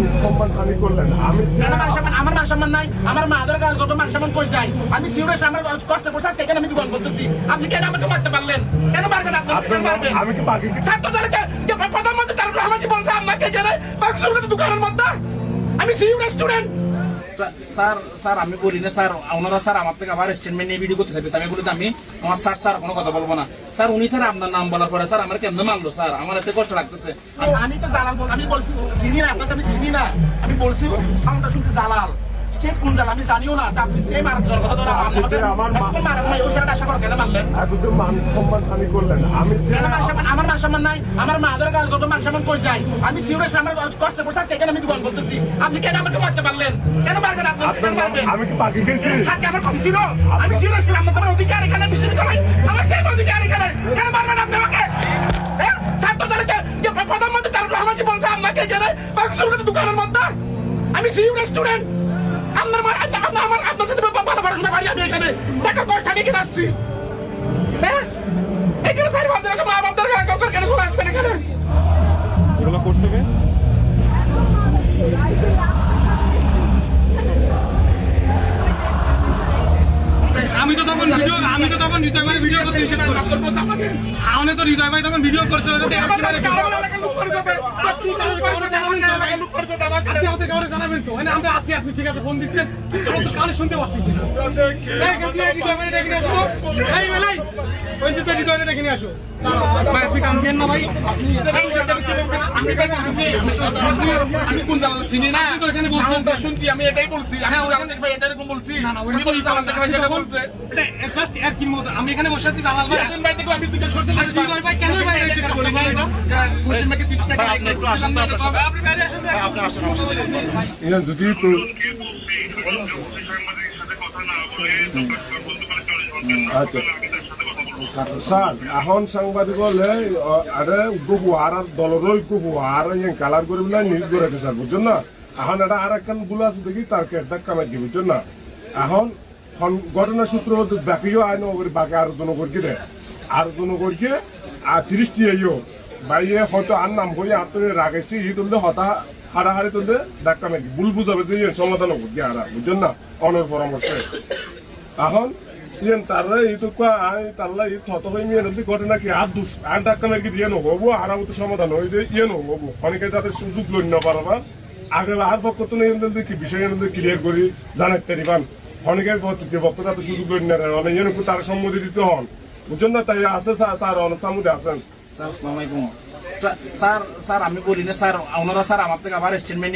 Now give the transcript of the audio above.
মান সম্মান হানি করলেন। আমি আমার মান সম্মান নাই, আমার মা আধার কার্ড কত মান সম্মান কই যায়। আমি সিরিয়াস, আমার কষ্ট করছে আজকে এখানে আমি দোকান করতেছি। আপনি কেন আমাকে মারতে পারলেন? কেন মারবেন আপনি? আমি কি বাকি ছাত্রদেরকে প্রধানমন্ত্রী তার আমাকে বলছে আমাকে এখানে পাঁচশো দোকানের মধ্যে। আমি সিরিয়াস স্টুডেন্ট স্যার আমি বলি না স্যার, ওনারা স্যার আমার থেকে আবার স্টেটমেন্ট নিয়ে ভিডিও করতে চাইছে। আমি বলি আমি আমার স্যার কোনো কথা বলবো না স্যার। উনি স্যার আপনার নাম বলার পরে স্যার আমার কেমন মানলো স্যার, আমার এতে কষ্ট লাগতেছে। আমি তো জালাল বল, আমি বলছি চিনি না আপনাকে, আমি চিনি না। আমি বলছি সাউন্ডটা শুনতে জালাল, কে কোন জালাল আমি জানিও না। আপনি সেই মারার জন্য কথা ধরে আমাকে মারেন না। ওই স্যারটা আশা করে কেন মারলেন? এত মান সম্মান হানি করলেন। আমি আমার মান সম্মান নাই, আমার মা আধার কার্ড কত মান সম্মান কই যায়। আমি সিরিয়াস, আমার কষ্ট করছে আজকে এখানে আমি দোকান করতেছি। আপনি কেন আমাকে মারতে পারলেন? কেন মারবেন আপনি? আমি কি বাকি গেছি? আমার কম ছিল, আমি সিরিয়াস ছিলাম। তোমার অধিকার এখানে বিশ্ববিদ্যালয়, আমার সেই অধিকার এখানে। কেন মারবেন আপনি আমাকে? ছাত্রদেরকে প্রধানমন্ত্রী তার আমাকে বলছে আমাকে এখানে পাঁচশো দোকানের মধ্যে। আমি সিরিয়াস স্টুডেন্ট। আপনার সাথে ভালো পড়াশোনা করি আমি এখানে, টাকা কষ্ট আমি এখানে আসছি। হ্যাঁ এখানে সারি বাদ দিলে মা বাপদের কেন চলে আসবেন এখানে? এগুলো করছে কে? আমি তো তখন হৃদয় ভাই ভিডিও করতে নিষেধ করি। আমি তো হৃদয় ভাই তখন ভিডিও করছে, জানাবেন তো আমরা আছি। আপনি ঠিক আছে ফোন দিচ্ছেন, কানে শুনতে পাচ্ছি। ডেকে নিয়ে আসো ভাই, আপনি কান দেন না ভাই। আমি কোন জানাল চিনি না, তো এখানে বলছেন শুনছি আমি এটাই বলছি। আমি ভাই এটা এরকম বলছি না, আমি এখানে বসে আছি জালাল ভাই। ভাই দেখো আমি জিজ্ঞেস করছি হৃদয় ভাই কেন ভাই এই কাজটা করলেন? যদি আচ্ছা স্যার এখন সাংবাদিক হলে আরে গহু আর দলের গহু আর কালার করে বলে নিউজ করেছে স্যার, বুঝছেন না? এখন এটা আর একখান গুলো আছে দেখি তার কেটদাক কামাই বুঝছেন না? এখন ঘটনা সূত্র ব্যাপীও আইন বাকি আর জন করকে দেয়, আর জন করকে আর 30টি আইও বাইরে হয়তো আর নাম হয়ে আর তোর রাগেছি ই তুললে হতা হাড়াহাড়ি তুললে ডাক্তার নাকি ভুল বুঝাবে যে সমাধান হোক গিয়ে আর বুঝছেন না? অনেক পরামর্শে এখন ইয়েন তারা এই তো তাল্লা এই থত হয়ে নিয়ে নদী ঘটনা কি আর আর ডাক্তার নাকি দিয়ে নহবো আর তো সমাধান হয়ে যে ইয়ে নহবো অনেকে যাতে সুযোগ লই না পারবা আগে আর পক্ষ তো কি বিষয় ক্লিয়ার করি জানাতে পারিবান অনেকের পক্ষ যাতে সুযোগ লই না অনেক ইয়ে তার সম্মতি দিতে হন, বুঝছেন না? তাই আছে স্যার অনেক সামুদে আছেন স্যার আসসালামু আলাইকুম স্যার। আমি বলি না স্যার, ওনারা স্যার আমার থেকে আবার স্টেটমেন্ট